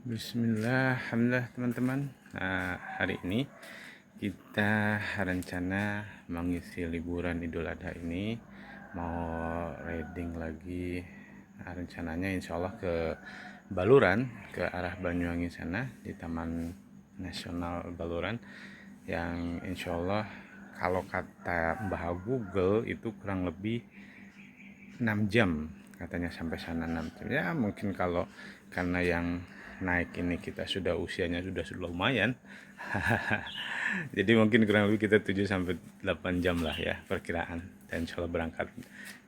Bismillah, alhamdulillah teman-teman. Hari ini kita rencana mengisi liburan Idul Adha ini mau riding lagi. Rencananya insya Allah ke Baluran, ke arah Banyuwangi sana di Taman Nasional Baluran, yang insya Allah kalau kata Mbah Google itu kurang lebih 6 jam katanya sampai sana. 6 jam ya, mungkin kalau karena yang naik ini kita sudah usianya sudah lumayan. Jadi mungkin kurang lebih kita 7 sampai 8 jam lah ya perkiraan. Dan insya Allah berangkat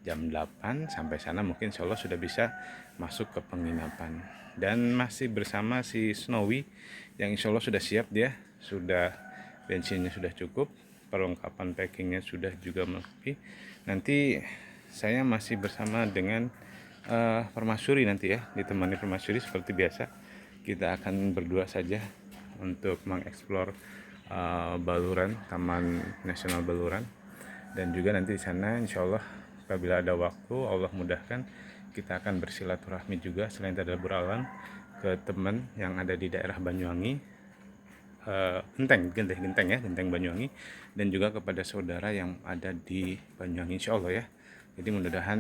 jam 8 sampai sana, mungkin insya Allah sudah bisa masuk ke penginapan. Dan masih bersama si Snowy yang insya Allah sudah siap, dia sudah bensinnya sudah cukup, perlengkapan packingnya sudah juga melengkapi. Nanti saya masih bersama dengan Permasyuri nanti ya, ditemani Permasyuri seperti biasa. Kita akan berdua saja untuk mengeksplor Baluran, Taman Nasional Baluran. Dan juga nanti di sana insya Allah apabila ada waktu, Allah mudahkan, kita akan bersilaturahmi juga selain tadi beralam ke teman yang ada di daerah Banyuwangi, Genteng ya, Genteng Banyuwangi, dan juga kepada saudara yang ada di Banyuwangi insya Allah ya. Jadi mudah-mudahan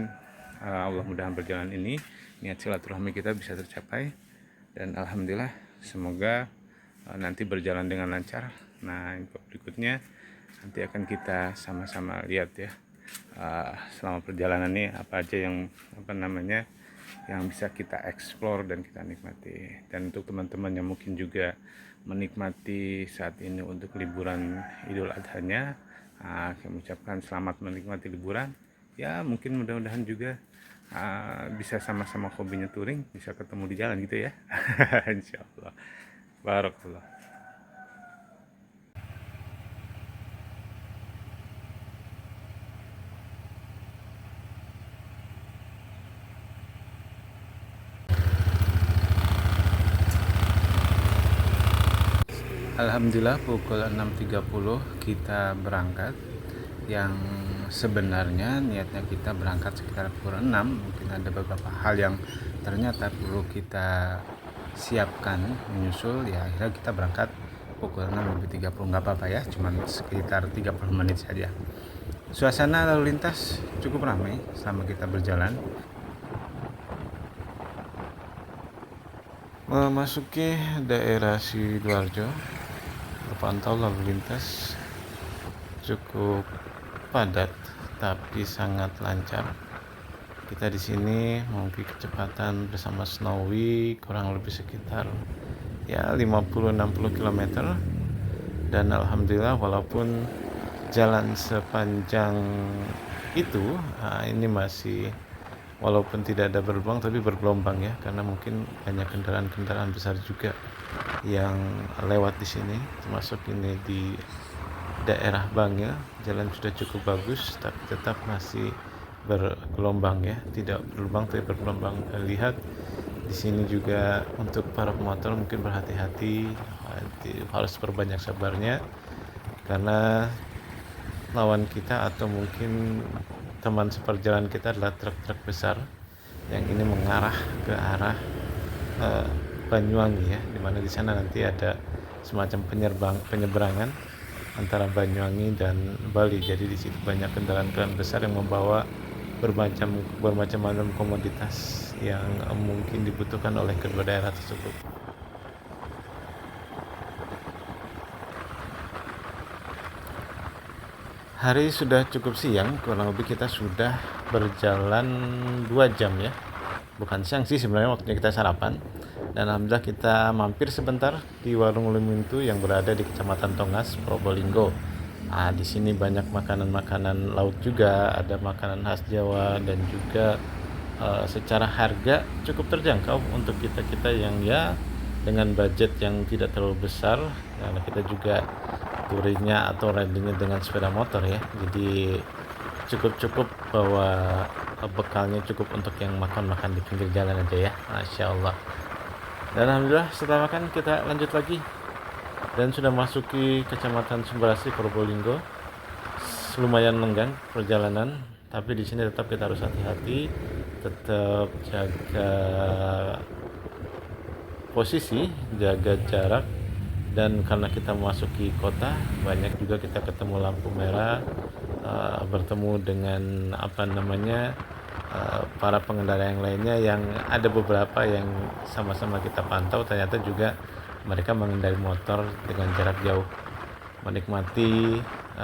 Allah mudahan berjalan ini niat silaturahmi kita bisa tercapai, dan alhamdulillah semoga nanti berjalan dengan lancar. Nah, info berikutnya nanti akan kita sama-sama lihat ya, selama perjalanan ini apa aja yang yang bisa kita eksplor dan kita nikmati. Dan untuk teman-teman yang mungkin juga menikmati saat ini untuk liburan Idul Adha-nya, kami ucapkan selamat menikmati liburan ya. Mungkin mudah-mudahan juga bisa sama-sama hobinya touring, bisa ketemu di jalan gitu ya. Insya Allah. Barakallah. Alhamdulillah pukul 6.30 kita berangkat. Yang sebenarnya niatnya kita berangkat sekitar pukul 6, mungkin ada beberapa hal yang ternyata perlu kita siapkan menyusul ya, akhirnya kita berangkat pukul 6.30. Nggak apa-apa ya, cuman sekitar 30 menit saja. Suasana lalu lintas cukup ramai selama kita berjalan. Memasuki daerah Sidoarjo, terpantau lalu lintas cukup padat tapi sangat lancar. Kita di sini memiliki kecepatan bersama Snowy kurang lebih sekitar ya 50-60 km. Dan alhamdulillah walaupun jalan sepanjang itu ini masih, walaupun tidak ada bergelombang tapi bergelombang ya, karena mungkin banyak kendaraan-kendaraan besar juga yang lewat di sini, termasuk ini di daerah Bangil. Jalan sudah cukup bagus tapi tetap masih bergelombang ya, tidak bergelombang tapi bergelombang. Lihat di sini juga untuk para pemotor mungkin berhati-hati, harus perbanyak sabarnya karena lawan kita atau mungkin teman seperjalanan kita adalah truk-truk besar yang ini mengarah ke arah Banyuwangi ya, dimana di sana nanti ada semacam penyeberangan antara Banyuwangi dan Bali. Jadi di situ banyak kendaraan-kendaraan besar yang membawa bermacam-macam komoditas yang mungkin dibutuhkan oleh kedua daerah tersebut. Hari sudah cukup siang, kurang lebih kita sudah berjalan 2 jam ya. Bukan siang sih sebenarnya, waktunya kita sarapan. Dan alhamdulillah kita mampir sebentar di warung Lemintu yang berada di Kecamatan Tongas, Probolinggo. Di sini banyak makanan-makanan laut juga, ada makanan khas Jawa, dan juga secara harga cukup terjangkau untuk kita-kita yang ya dengan budget yang tidak terlalu besar, karena kita juga touringnya atau ridingnya dengan sepeda motor ya, jadi cukup bawa bekalnya cukup untuk yang makan-makan di pinggir jalan aja ya, Masya Allah. Dan alhamdulillah setelah makan kita lanjut lagi dan sudah masuki Kecamatan Sumberasi, Probolinggo. Lumayan lenggang perjalanan, tapi di sini tetap kita harus hati-hati, tetap jaga posisi, jaga jarak, dan karena kita memasuki kota banyak juga kita ketemu lampu merah, bertemu dengan para pengendara yang lainnya, yang ada beberapa yang sama-sama kita pantau ternyata juga mereka mengendari motor dengan jarak jauh, menikmati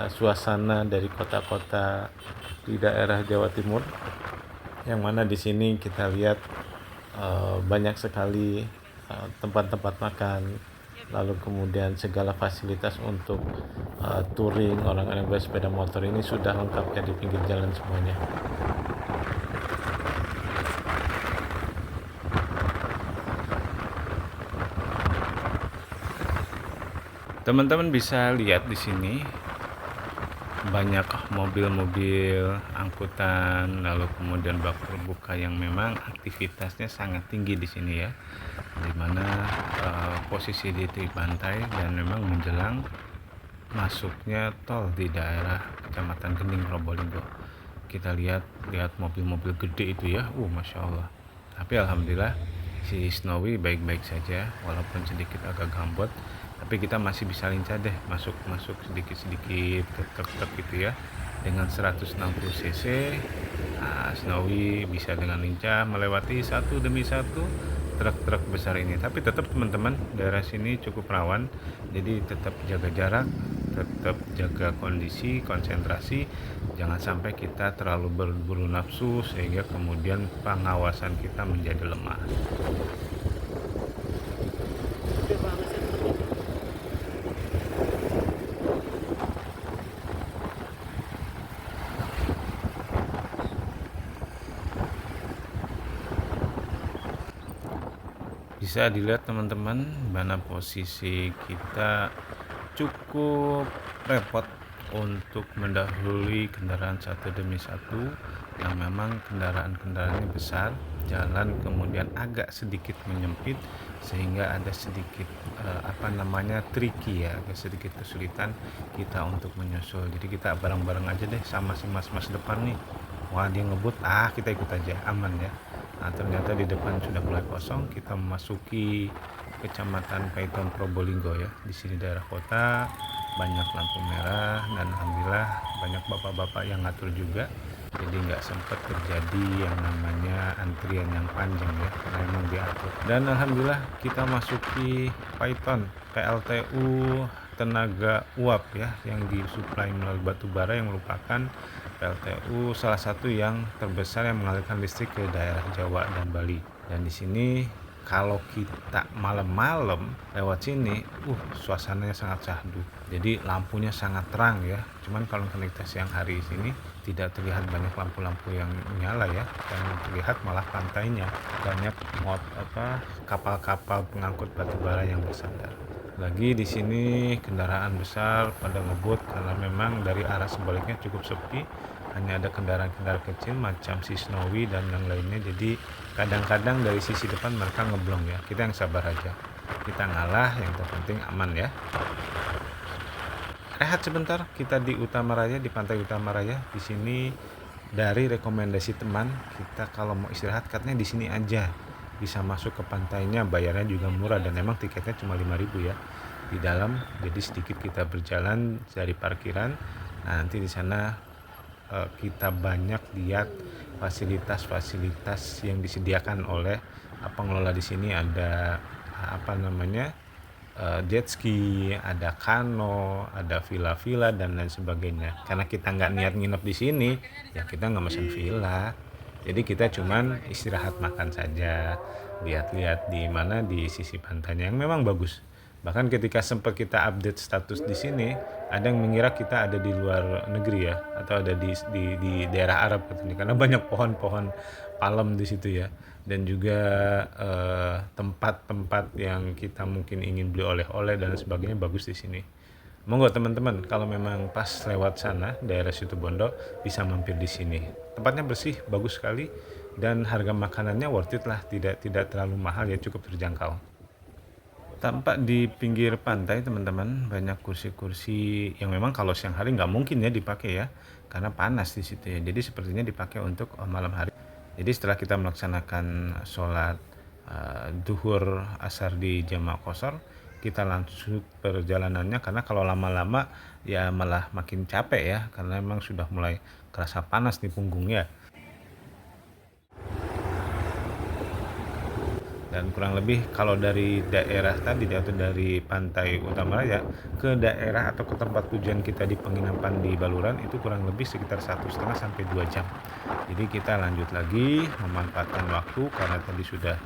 suasana dari kota-kota di daerah Jawa Timur, yang mana di sini kita lihat banyak sekali tempat-tempat makan, lalu kemudian segala fasilitas untuk touring orang-orang bersepeda motor ini sudah lengkap ya di pinggir jalan semuanya. Teman-teman bisa lihat di sini banyak mobil-mobil angkutan, lalu kemudian bak terbuka yang memang aktivitasnya sangat tinggi di sini ya, dimana posisi di tepi pantai dan memang menjelang masuknya tol di daerah Kecamatan Gending, Probolinggo. Kita lihat mobil-mobil gede itu ya, masya Allah. Tapi alhamdulillah si Snowy baik-baik saja, walaupun sedikit agak gambot, tapi kita masih bisa lincah deh masuk sedikit-sedikit truk gitu ya, dengan 160 cc. Snowy bisa dengan lincah melewati satu demi satu truk-truk besar ini. Tapi tetap teman-teman, daerah sini cukup rawan, jadi tetap jaga jarak, tetap jaga kondisi, konsentrasi, jangan sampai kita terlalu berburu nafsu sehingga kemudian pengawasan kita menjadi lemah. Bisa dilihat teman-teman, mana posisi kita cukup repot untuk mendahului kendaraan satu demi satu yang memang kendaraan-kendaraannya besar, jalan kemudian agak sedikit menyempit sehingga ada sedikit tricky ya, agak sedikit kesulitan kita untuk menyusul. Jadi kita bareng-bareng aja deh sama si mas-mas depan nih. Wah, dia ngebut, kita ikut aja, aman ya. Nah, ternyata di depan sudah mulai kosong. Kita memasuki Kecamatan Paiton, Probolinggo ya. Di sini daerah kota, banyak lampu merah, dan alhamdulillah banyak bapak-bapak yang ngatur juga. Jadi nggak sempat terjadi yang namanya antrian yang panjang ya, karena memang diatur. Dan alhamdulillah kita masuki Paiton, PLTU tenaga uap ya, yang disuplai melalui batu bara, yang merupakan PLTU salah satu yang terbesar yang mengalirkan listrik ke daerah Jawa dan Bali. Dan di sini kalau kita malam-malam lewat sini, suasananya sangat syahdu. Jadi lampunya sangat terang ya. Cuman kalau kita siang hari sini tidak terlihat banyak lampu-lampu yang menyala ya, dan terlihat malah pantainya banyak kapal-kapal pengangkut batu bara yang bersandar. Lagi di sini kendaraan besar pada ngebut karena memang dari arah sebaliknya cukup sepi, hanya ada kendaraan-kendaraan kecil macam si Snowy dan yang lainnya. Jadi kadang-kadang dari sisi depan mereka ngeblong ya, kita yang sabar aja, kita ngalah, yang terpenting aman ya. Rehat sebentar, kita di Utama Raya, di Pantai Utama Raya. Di sini dari rekomendasi teman, kita kalau mau istirahat katanya di sini aja, bisa masuk ke pantainya, bayarnya juga murah dan memang tiketnya cuma 5.000 ya di dalam. Jadi sedikit kita berjalan dari parkiran. Nah, nanti di sana kita banyak lihat fasilitas-fasilitas yang disediakan oleh pengelola di sini. Ada jet ski, ada kano, ada villa-villa dan lain sebagainya. Karena kita nggak niat nginep di sini, ya kita nggak mesen villa. Jadi kita cuman istirahat makan saja, lihat-lihat di mana di sisi pantainya yang memang bagus. Bahkan ketika sempat kita update status di sini, ada yang mengira kita ada di luar negeri ya, atau ada di daerah Arab katanya, karena banyak pohon-pohon palem di situ ya, dan juga tempat-tempat yang kita mungkin ingin beli oleh-oleh dan sebagainya bagus di sini. Monggo teman-teman, kalau memang pas lewat sana daerah Situbondo bisa mampir di sini. Tempatnya bersih, bagus sekali, dan harga makanannya worth it lah, tidak terlalu mahal ya, cukup terjangkau. Tampak di pinggir pantai teman-teman, banyak kursi-kursi yang memang kalau siang hari nggak mungkin ya dipakai ya, karena panas di situ ya. Jadi sepertinya dipakai untuk malam hari. Jadi setelah kita melaksanakan sholat duhur asar di jamak qashar, kita langsung perjalanannya, karena kalau lama-lama ya malah makin capek ya, karena memang sudah mulai kerasa panas di punggungnya. Dan kurang lebih kalau dari daerah tadi atau dari pantai Utama Raya ke daerah atau ke tempat tujuan kita di penginapan di Baluran itu kurang lebih sekitar 1,5 sampai 2 jam. Jadi kita lanjut lagi memanfaatkan waktu karena tadi sudah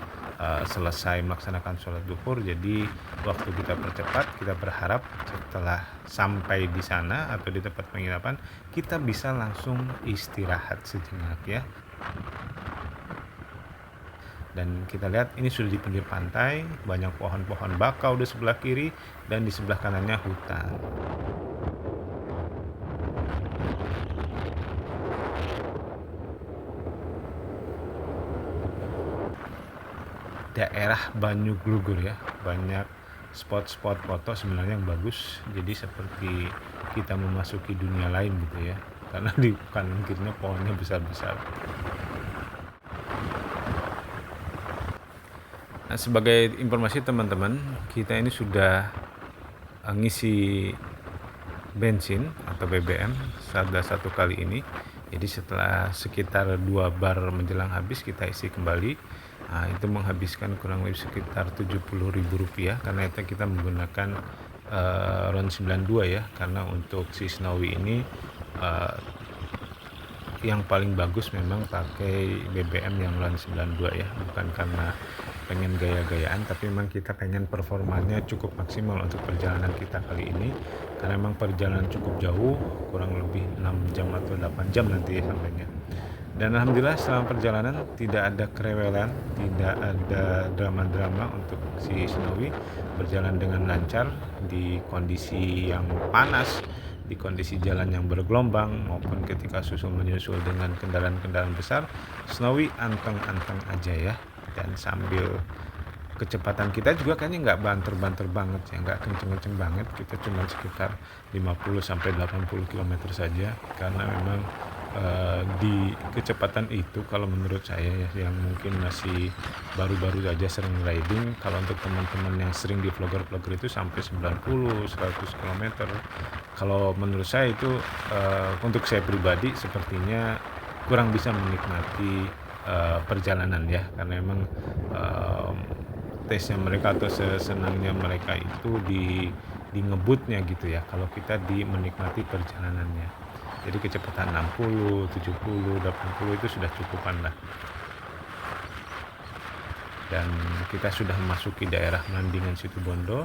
selesai melaksanakan sholat duhur, jadi waktu kita percepat. Kita berharap setelah sampai di sana atau di tempat penginapan kita bisa langsung istirahat sejenak ya. Dan kita lihat ini sudah di pinggir pantai, banyak pohon-pohon bakau di sebelah kiri dan di sebelah kanannya hutan. Daerah Banyu Glugur ya, banyak spot-spot foto sebenarnya yang bagus, jadi seperti kita memasuki dunia lain gitu ya, karena di kanan kirinya pohonnya besar-besar. Nah, sebagai informasi teman-teman, kita ini sudah ngisi bensin atau BBM satu kali ini. Jadi setelah sekitar 2 bar menjelang habis kita isi kembali. Nah, itu menghabiskan kurang lebih sekitar Rp70.000 karena itu kita menggunakan RON 92 ya, karena untuk si Snowy ini yang paling bagus memang pakai BBM yang RON 92 ya, bukan karena pengen gaya-gayaan, tapi memang kita pengen performanya cukup maksimal untuk perjalanan kita kali ini, karena memang perjalanan cukup jauh, kurang lebih 6 jam atau 8 jam nanti ya sampainya. Dan alhamdulillah selama perjalanan tidak ada kerewelan, tidak ada drama-drama untuk si Snowy, berjalan dengan lancar di kondisi yang panas, di kondisi jalan yang bergelombang maupun ketika susul menyusul dengan kendaraan-kendaraan besar. Snowy anteng-anteng aja ya. Dan sambil kecepatan kita juga kayaknya nggak banter-banter banget ya, nggak kenceng-kenceng banget, kita cuma sekitar 50 sampai 80 km saja, karena memang di kecepatan itu kalau menurut saya ya, yang mungkin masih baru-baru saja sering riding, kalau untuk teman-teman yang sering di vlogger-vlogger itu sampai 90 100 km. Kalau menurut saya itu untuk saya pribadi sepertinya kurang bisa menikmati perjalanan ya, karena memang tesnya mereka atau senangnya mereka itu di ngebutnya gitu ya, kalau kita di menikmati perjalanannya. Jadi kecepatan 60, 70, 80 itu sudah cukupan lah. Dan kita sudah memasuki daerah Mandingan Situbondo.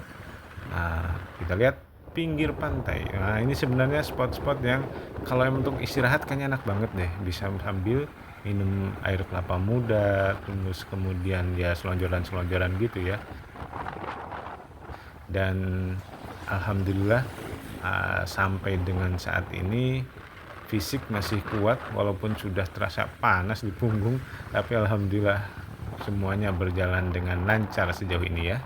Nah, kita lihat pinggir pantai. Nah, ini sebenarnya spot-spot yang kalau untuk istirahat kayaknya enak banget deh, bisa sambil minum air kelapa muda, terus kemudian ya selonjoran-selonjoran gitu ya. Dan alhamdulillah sampai dengan saat ini fisik masih kuat walaupun sudah terasa panas di punggung, tapi alhamdulillah semuanya berjalan dengan lancar sejauh ini ya.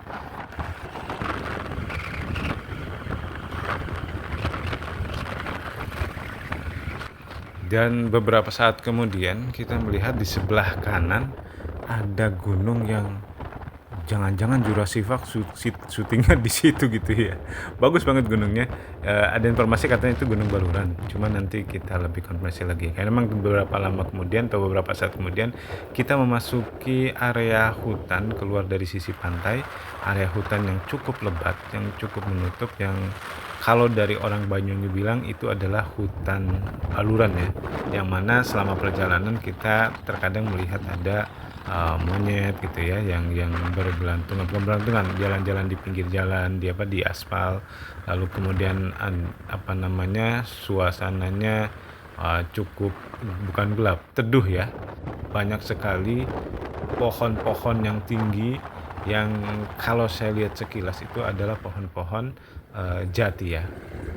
Dan beberapa saat kemudian kita melihat di sebelah kanan ada gunung yang jangan-jangan Jurassic Park syutingnya di situ gitu ya. Bagus banget gunungnya. Ada informasi katanya itu Gunung Baluran. Cuma nanti kita lebih konfirmasi lagi. Karena memang beberapa lama kemudian atau beberapa saat kemudian kita memasuki area hutan keluar dari sisi pantai. Area hutan yang cukup lebat, yang cukup menutup, yang kalau dari orang Banyuwangi bilang itu adalah hutan baluran ya. Yang mana selama perjalanan kita terkadang melihat ada monyet gitu ya, yang bergelantungan, bukan bergelantungan, jalan-jalan di pinggir jalan, di aspal, lalu kemudian suasananya cukup bukan gelap, teduh ya, banyak sekali pohon-pohon yang tinggi, yang kalau saya lihat sekilas itu adalah pohon-pohon jati ya.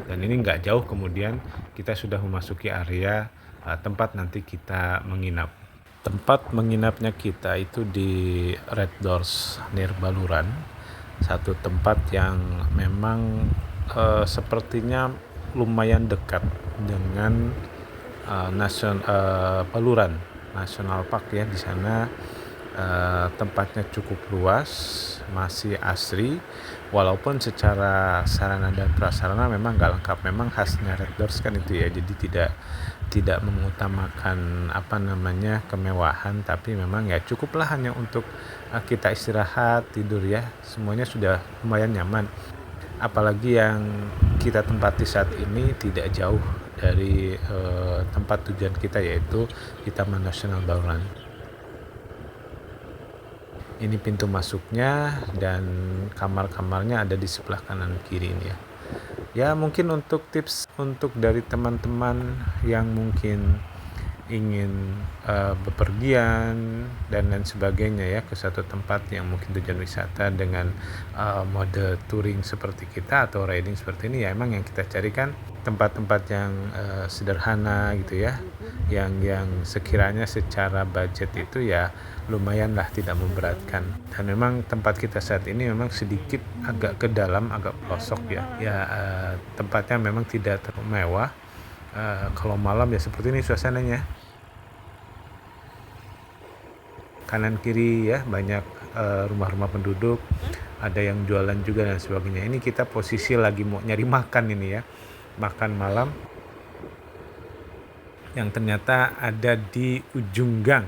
Dan ini nggak jauh kemudian kita sudah memasuki area tempat nanti kita menginap. Tempat menginapnya kita itu di Red Doors near Baluran, satu tempat yang memang sepertinya lumayan dekat dengan Baluran National Park ya. Di sana Tempatnya cukup luas, masih asri, walaupun secara sarana dan prasarana memang nggak lengkap. Memang khasnya Red Doors kan itu ya, jadi tidak mengutamakan kemewahan, tapi memang ya cukuplah hanya untuk kita istirahat, tidur ya. Semuanya sudah lumayan nyaman. Apalagi yang kita tempati saat ini tidak jauh dari tempat tujuan kita, yaitu di Taman Nasional Baluran. Ini pintu masuknya, dan kamar-kamarnya ada di sebelah kanan kiri ini ya. Ya, mungkin untuk tips untuk dari teman-teman yang mungkin ingin bepergian dan lain sebagainya ya, ke satu tempat yang mungkin tujuan wisata dengan mode touring seperti kita atau riding seperti ini, ya emang yang kita carikan tempat-tempat yang sederhana gitu ya, yang sekiranya secara budget itu ya lumayan lah, tidak memberatkan. Dan memang tempat kita saat ini memang sedikit agak ke dalam, agak pelosok ya. Tempatnya memang tidak terlalu mewah. Kalau malam ya seperti ini suasananya. Kanan kiri ya banyak rumah-rumah penduduk, ada yang jualan juga dan sebagainya. Ini kita posisi lagi mau nyari makan ini ya, makan malam, yang ternyata ada di ujung gang,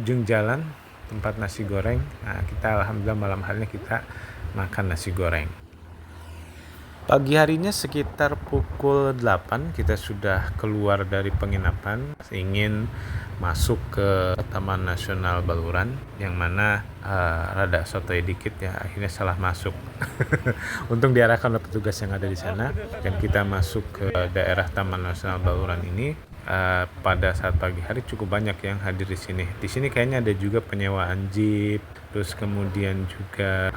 ujung jalan, tempat nasi goreng. Nah, kita alhamdulillah malam harinya kita makan nasi goreng. Pagi harinya sekitar pukul 8 kita sudah keluar dari penginapan, ingin masuk ke Taman Nasional Baluran, yang mana rada sotoy dikit ya, akhirnya salah masuk. Untung diarahkan oleh petugas yang ada di sana, dan kita masuk ke daerah Taman Nasional Baluran ini. Pada saat pagi hari cukup banyak yang hadir di sini. Di sini kayaknya ada juga penyewaan jeep, terus kemudian juga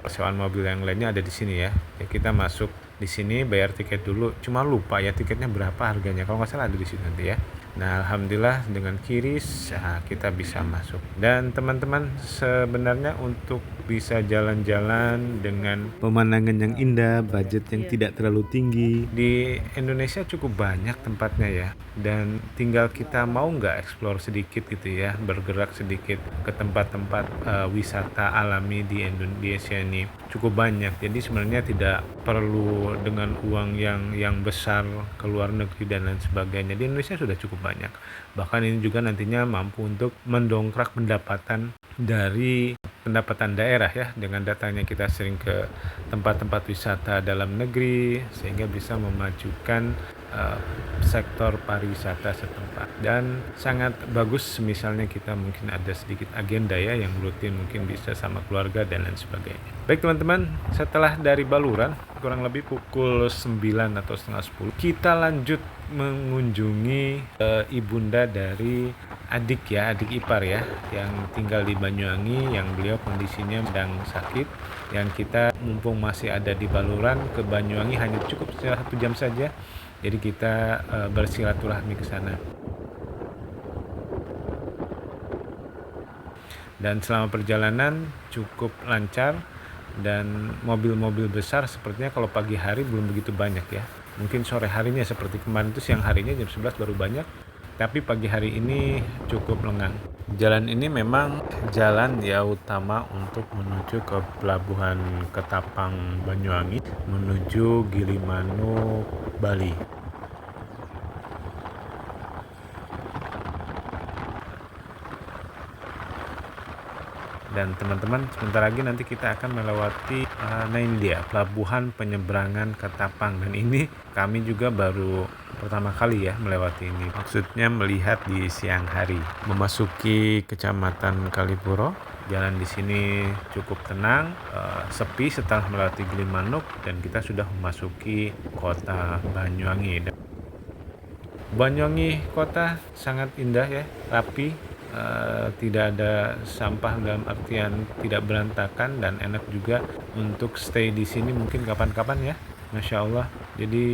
persewaan mobil yang lainnya ada di sini ya. Kita masuk di sini, bayar tiket dulu. Cuma lupa ya tiketnya berapa harganya. Kalau nggak salah ada di sini nanti ya. Nah, alhamdulillah dengan kiris kita bisa masuk. Dan teman-teman, sebenarnya untuk bisa jalan-jalan dengan pemandangan yang indah, budget yang tidak terlalu tinggi, di Indonesia cukup banyak tempatnya ya. Dan tinggal kita mau nggak explore sedikit gitu ya, bergerak sedikit ke tempat-tempat wisata alami di Indonesia ini cukup banyak. Jadi sebenarnya tidak perlu dengan uang yang besar ke luar negeri dan lain sebagainya. Di Indonesia sudah cukup banyak. Bahkan ini juga nantinya mampu untuk mendongkrak pendapatan dari pendapatan daerah ya, dengan datangnya kita sering ke tempat-tempat wisata dalam negeri, sehingga bisa memajukan sektor pariwisata setempat. Dan sangat bagus misalnya kita mungkin ada sedikit agenda ya yang rutin, mungkin bisa sama keluarga dan lain sebagainya. Baik teman-teman, setelah dari Baluran kurang lebih pukul 9 atau setengah 10 kita lanjut mengunjungi ibunda dari adik ipar ya, yang tinggal di Banyuwangi, yang beliau kondisinya sedang sakit. Yang kita mumpung masih ada di Baluran, ke Banyuwangi hanya cukup 1 jam saja. Jadi kita bersilaturahmi ke sana. Dan selama perjalanan cukup lancar, dan mobil-mobil besar sepertinya kalau pagi hari belum begitu banyak ya. Mungkin sore harinya seperti kemarin itu, siang harinya jam 11 baru banyak, tapi pagi hari ini cukup lengang. Jalan ini memang jalan ya utama untuk menuju ke Pelabuhan Ketapang Banyuwangi, menuju Gilimanuk, Bali. Dan teman-teman, sebentar lagi nanti kita akan melewati ini dia, Pelabuhan Penyeberangan Ketapang. Dan ini kami juga baru pertama kali ya melewati ini. Maksudnya melihat di siang hari. Memasuki Kecamatan Kalipuro, jalan di sini cukup tenang, sepi setelah melewati Gilimanuk, dan kita sudah memasuki kota Banyuwangi. Banyuwangi kota sangat indah ya, rapi. Tidak ada sampah dalam artian tidak berantakan, dan enak juga untuk stay di sini mungkin kapan-kapan ya, Masya Allah. Jadi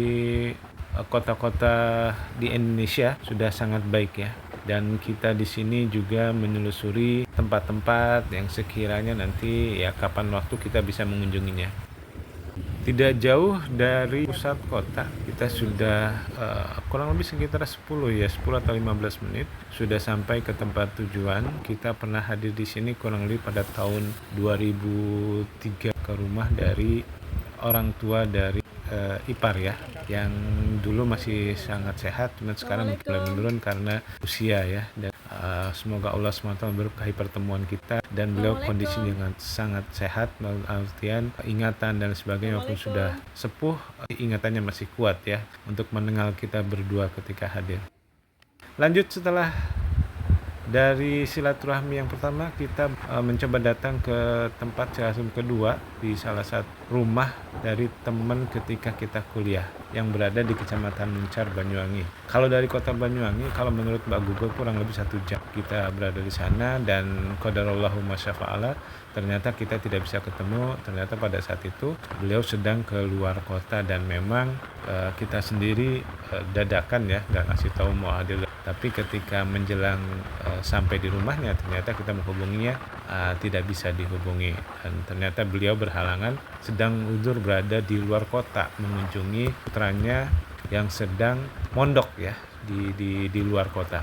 kota-kota di Indonesia sudah sangat baik ya, dan kita di sini juga menelusuri tempat-tempat yang sekiranya nanti ya kapan waktu kita bisa mengunjunginya. Tidak jauh dari pusat kota, kita sudah kurang lebih sekitar 10 atau 15 menit sudah sampai ke tempat tujuan. Kita pernah hadir di sini kurang lebih pada tahun 2003 ke rumah dari orang tua dari ipar ya, yang dulu masih sangat sehat, cuman sekarang mulai menurun karena usia ya. Dan semoga Allah SWT memberkahi pertemuan kita dan beliau kondisi dengan sangat sehat, dalam artian ingatan dan sebagainya, walaupun sudah sepuh ingatannya masih kuat ya untuk mendengar kita berdua ketika hadir. Lanjut, setelah dari silaturahmi yang pertama, kita mencoba datang ke tempat silaturahmi kedua di salah satu rumah dari teman ketika kita kuliah yang berada di Kecamatan Muncar, Banyuwangi. Kalau dari kota Banyuwangi, kalau menurut Mbak Google kurang lebih 1 jam kita berada di sana, dan qadarallahu masyafa'ala, ternyata kita tidak bisa ketemu. Ternyata pada saat itu beliau sedang keluar kota, dan memang kita sendiri dadakan ya, nggak ngasih tahu mau hadir. Tapi ketika menjelang sampai di rumahnya, ternyata kita menghubunginya tidak bisa dihubungi, dan ternyata beliau berhalangan sedang uzur berada di luar kota mengunjungi putranya yang sedang mondok ya di luar kota.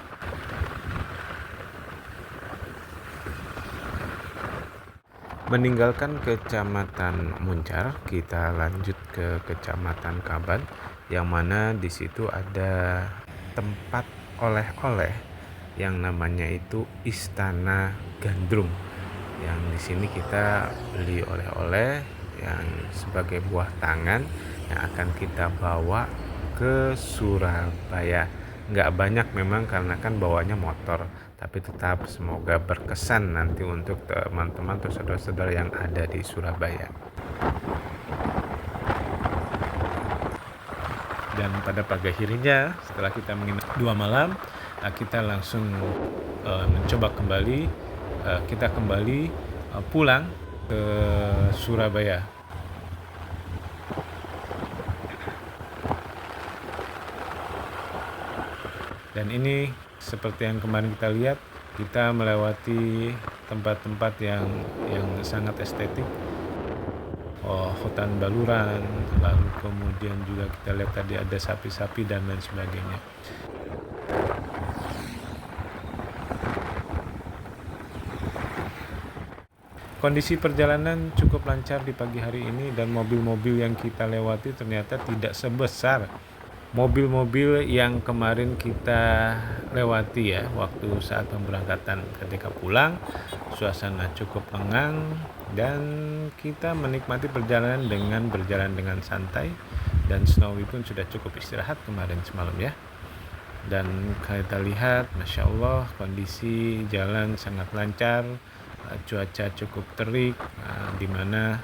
Meninggalkan Kecamatan Muncar, kita lanjut ke Kecamatan Kaban, yang mana di situ ada tempat oleh-oleh yang namanya itu Istana Gandrung. Yang di sini kita beli oleh-oleh yang sebagai buah tangan yang akan kita bawa ke Surabaya. Nggak banyak memang karena kan bawanya motor, tapi tetap semoga berkesan nanti untuk teman-teman atau saudara-saudara yang ada di Surabaya. Dan pada pagi harinya, setelah kita menginap 2 malam, kita langsung mencoba kembali, kita kembali pulang ke Surabaya. Dan ini seperti yang kemarin kita lihat, kita melewati tempat-tempat yang sangat estetik. Hutan baluran, lalu kemudian juga kita lihat tadi ada sapi-sapi dan lain sebagainya. Kondisi perjalanan cukup lancar di pagi hari ini, dan mobil-mobil yang kita lewati ternyata tidak sebesar mobil-mobil yang kemarin kita lewati ya waktu saat pemberangkatan. Ketika pulang, suasana cukup lengang dan kita menikmati perjalanan dengan berjalan dengan santai, dan Snowy pun sudah cukup istirahat kemarin semalam ya. Dan kita lihat, Masya Allah, kondisi jalan sangat lancar, cuaca cukup terik, di mana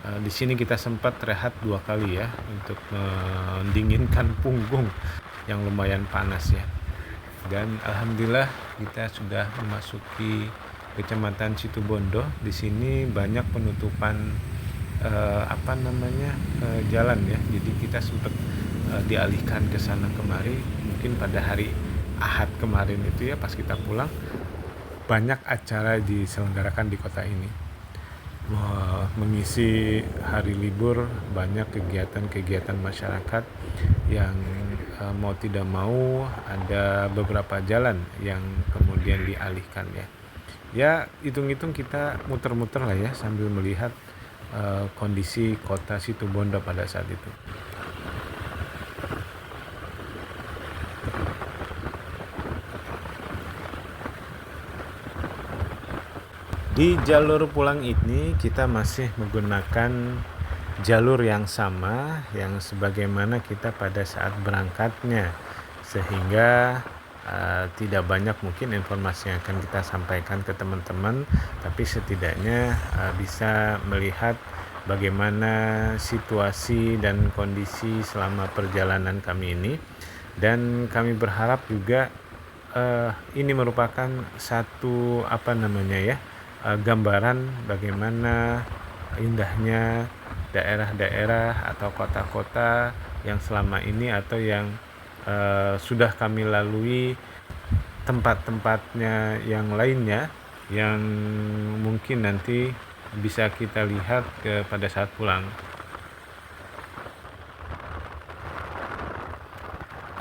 di sini kita sempat rehat 2 kali ya untuk mendinginkan punggung yang lumayan panas ya. Dan alhamdulillah kita sudah memasuki Kecamatan Situbondo. Di sini banyak penutupan jalan ya. Jadi kita sempat dialihkan ke sana kemari. Mungkin pada hari Ahad kemarin itu ya, pas kita pulang, banyak acara diselenggarakan di kota ini. Mengisi hari libur, banyak kegiatan-kegiatan masyarakat yang mau tidak mau ada beberapa jalan yang kemudian dialihkan ya. Ya, hitung-hitung kita muter-muter lah ya sambil melihat kondisi kota Situbondo pada saat itu. Di jalur pulang ini kita masih menggunakan jalur yang sama yang sebagaimana kita pada saat berangkatnya, sehingga tidak banyak mungkin informasi yang akan kita sampaikan ke teman-teman, tapi setidaknya bisa melihat bagaimana situasi dan kondisi selama perjalanan kami ini. Dan kami berharap juga ini merupakan satu gambaran bagaimana indahnya daerah-daerah atau kota-kota yang selama ini atau yang sudah kami lalui, tempat-tempatnya yang lainnya yang mungkin nanti bisa kita lihat pada saat pulang.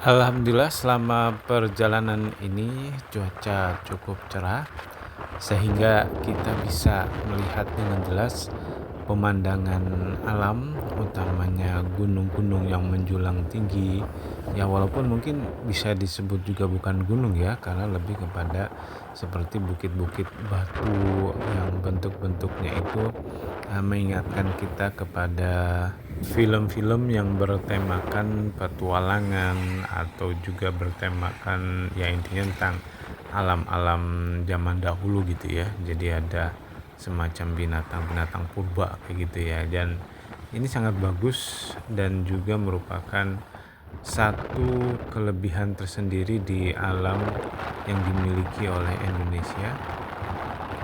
Alhamdulillah selama perjalanan ini cuaca cukup cerah sehingga kita bisa melihat dengan jelas pemandangan alam, utamanya gunung-gunung yang menjulang tinggi. Ya walaupun mungkin bisa disebut juga bukan gunung ya, karena lebih kepada seperti bukit-bukit batu yang bentuk-bentuknya itu mengingatkan kita kepada film-film yang bertemakan petualangan atau juga bertemakan ya intinya tentang alam-alam zaman dahulu gitu ya. Jadi ada semacam binatang-binatang purba kayak gitu ya. Dan ini sangat bagus dan juga merupakan satu kelebihan tersendiri di alam yang dimiliki oleh Indonesia.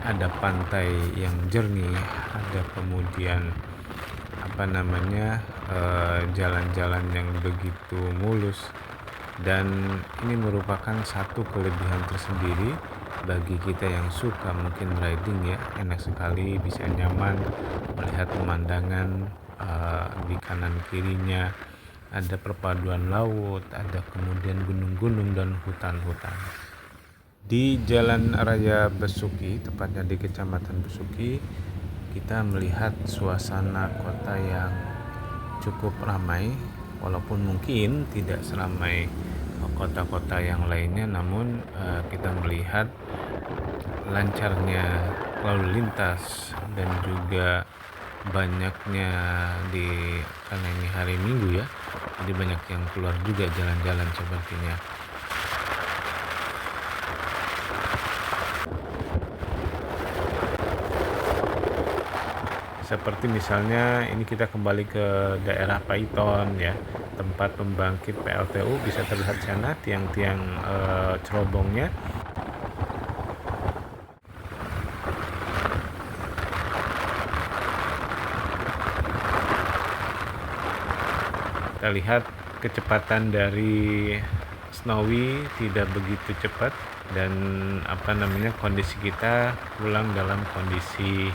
Ada pantai yang jernih, ada kemudian jalan-jalan yang begitu mulus, dan ini merupakan satu kelebihan tersendiri bagi kita yang suka mungkin riding ya. Enak sekali, bisa nyaman melihat pemandangan di kanan kirinya ada perpaduan laut, ada kemudian gunung-gunung dan hutan-hutan. Di Jalan Raya Besuki, tepatnya di Kecamatan Besuki, kita melihat suasana kota yang cukup ramai, walaupun mungkin tidak seramai kota-kota yang lainnya, namun kita melihat lancarnya lalu lintas dan juga banyaknya karena ini hari Minggu ya, jadi banyak yang keluar juga jalan-jalan sepertinya. Seperti misalnya ini kita kembali ke daerah Paiton ya, tempat pembangkit PLTU, bisa terlihat sana tiang-tiang cerobongnya. Kita lihat kecepatan dari Snowy tidak begitu cepat, dan kondisi kita pulang dalam kondisi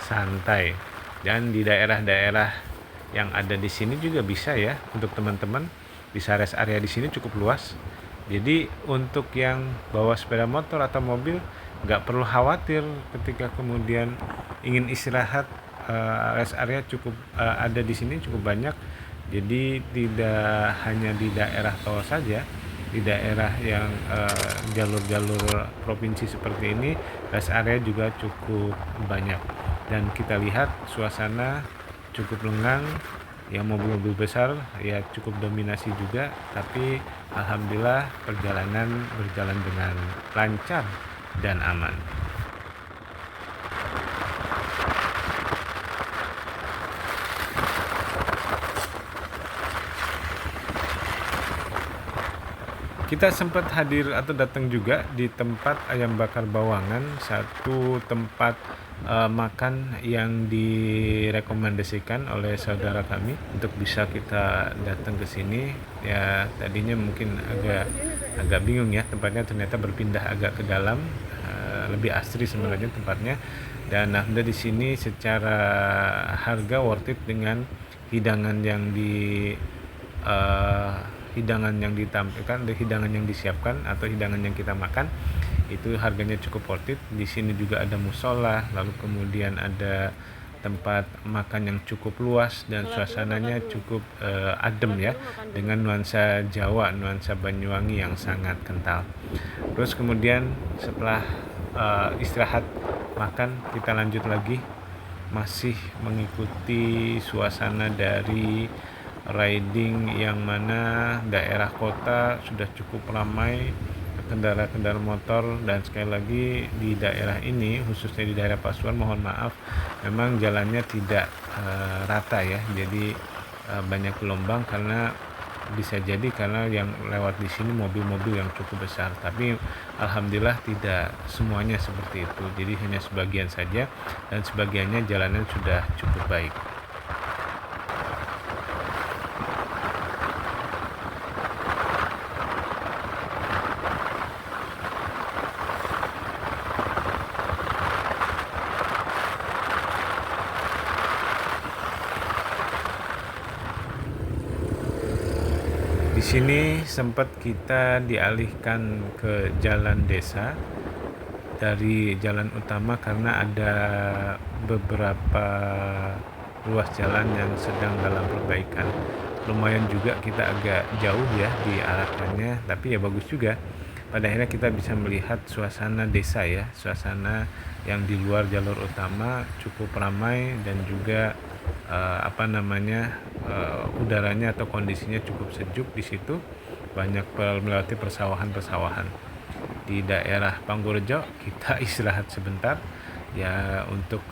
santai. Dan di daerah-daerah yang ada di sini juga bisa ya, untuk teman-teman bisa rest area di sini cukup luas. Jadi untuk yang bawa sepeda motor atau mobil nggak perlu khawatir ketika kemudian ingin istirahat. Rest area cukup ada di sini cukup banyak. Jadi tidak hanya di daerah tol saja, di daerah yang jalur-jalur provinsi seperti ini rest area juga cukup banyak. Dan kita lihat suasana cukup lengang, yang mobil-mobil besar ya cukup dominasi juga, tapi alhamdulillah perjalanan berjalan dengan lancar dan aman. Kita sempat hadir atau datang juga di tempat ayam bakar Bawangan, satu tempat makan yang direkomendasikan oleh saudara kami untuk bisa kita datang ke sini. Ya tadinya mungkin agak bingung ya, tempatnya ternyata berpindah agak ke dalam, lebih asri sebenarnya tempatnya. Dan alhamdulillah di sini secara harga worth it dengan hidangan yang ditampilkan, hidangan yang disiapkan atau hidangan yang kita makan itu harganya cukup worth it. Di sini juga ada musola, lalu kemudian ada tempat makan yang cukup luas dan suasananya cukup adem ya, dengan nuansa Jawa, nuansa Banyuwangi yang sangat kental. Terus kemudian setelah istirahat makan, kita lanjut lagi masih mengikuti suasana dari riding yang mana daerah kota sudah cukup ramai kendaraan motor. Dan sekali lagi di daerah ini, khususnya di daerah Pasuruan, mohon maaf memang jalannya tidak rata ya, jadi banyak gelombang karena yang lewat di sini mobil-mobil yang cukup besar. Tapi alhamdulillah tidak semuanya seperti itu, jadi hanya sebagian saja, dan sebagiannya jalanan sudah cukup baik. Di Di sini sempat kita dialihkan ke jalan desa dari jalan utama karena ada beberapa ruas jalan yang sedang dalam perbaikan. Lumayan juga kita agak jauh ya diarahkannya, tapi ya bagus juga. Pada akhirnya kita bisa melihat suasana desa ya, suasana yang di luar jalur utama cukup ramai dan juga udaranya atau kondisinya cukup sejuk di situ. Banyak melewati persawahan-persawahan. Di daerah Panggorejo kita istirahat sebentar ya untuk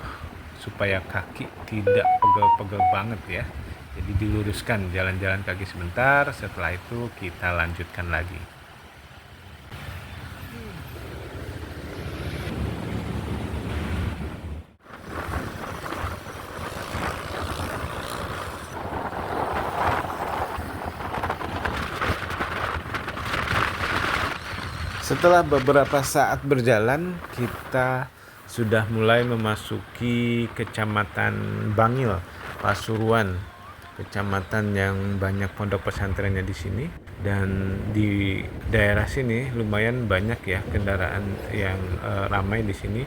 supaya kaki tidak pegel-pegel banget ya. Jadi diluruskan, jalan-jalan kaki sebentar, setelah itu kita lanjutkan lagi. Setelah beberapa saat berjalan, kita sudah mulai memasuki Kecamatan Bangil, Pasuruan, kecamatan yang banyak pondok pesantrennya di sini. Dan di daerah sini lumayan banyak ya kendaraan yang ramai di sini,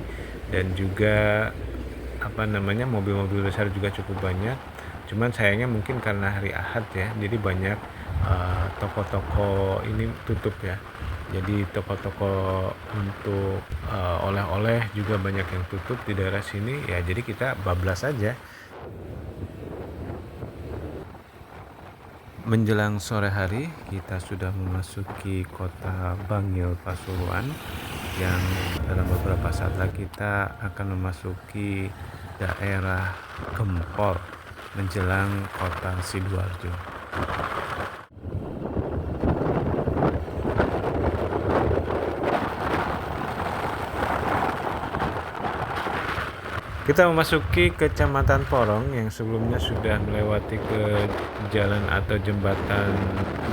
dan juga mobil-mobil besar juga cukup banyak. Cuman sayangnya mungkin karena hari Ahad ya, jadi banyak toko-toko ini tutup ya. Jadi toko-toko untuk oleh-oleh juga banyak yang tutup di daerah sini ya, jadi kita bablas aja. Menjelang sore hari kita sudah memasuki kota Bangil Pasuruan, yang dalam beberapa saat lagi kita akan memasuki daerah Gempol menjelang kota Sidoarjo. Kita memasuki Kecamatan Porong yang sebelumnya sudah melewati ke jalan atau jembatan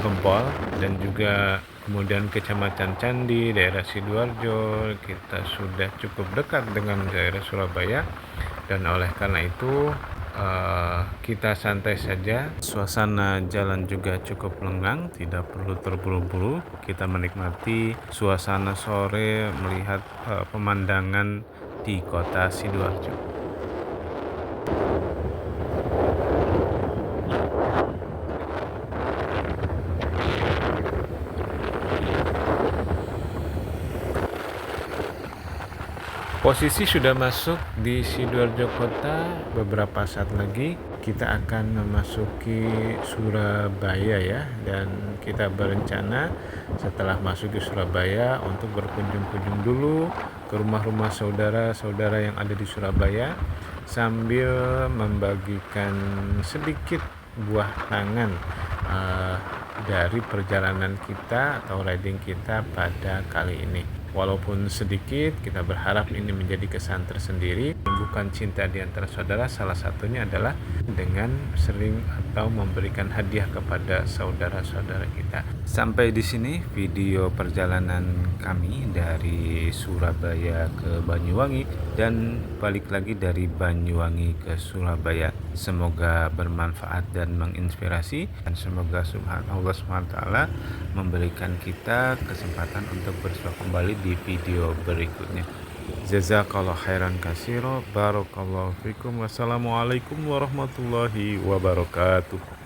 Gempol, dan juga kemudian Kecamatan Candi, daerah Sidoarjo. Kita sudah cukup dekat dengan daerah Surabaya, dan oleh karena itu kita santai saja. Suasana jalan juga cukup lengang, tidak perlu terburu-buru. Kita menikmati suasana sore melihat pemandangan di kota Sidoarjo. Posisi sudah masuk di Sidoarjo kota. Beberapa saat lagi kita akan memasuki Surabaya ya, dan kita berencana setelah masuk di Surabaya untuk berkunjung-kunjung dulu ke rumah-rumah saudara-saudara yang ada di Surabaya, sambil membagikan sedikit buah tangan dari perjalanan kita atau riding kita pada kali ini. Walaupun sedikit, kita berharap ini menjadi kesan tersendiri, menumbuhkan cinta di antara saudara. Salah satunya adalah dengan sering atau memberikan hadiah kepada saudara-saudara kita. Sampai di sini video perjalanan kami dari Surabaya ke Banyuwangi dan balik lagi dari Banyuwangi ke Surabaya. Semoga bermanfaat dan menginspirasi, dan semoga Allah SWT memberikan kita kesempatan untuk bersua kembali di video berikutnya. Jazakallah khairan katsira, barakallahu fikum, wassalamualaikum warahmatullahi wabarakatuh.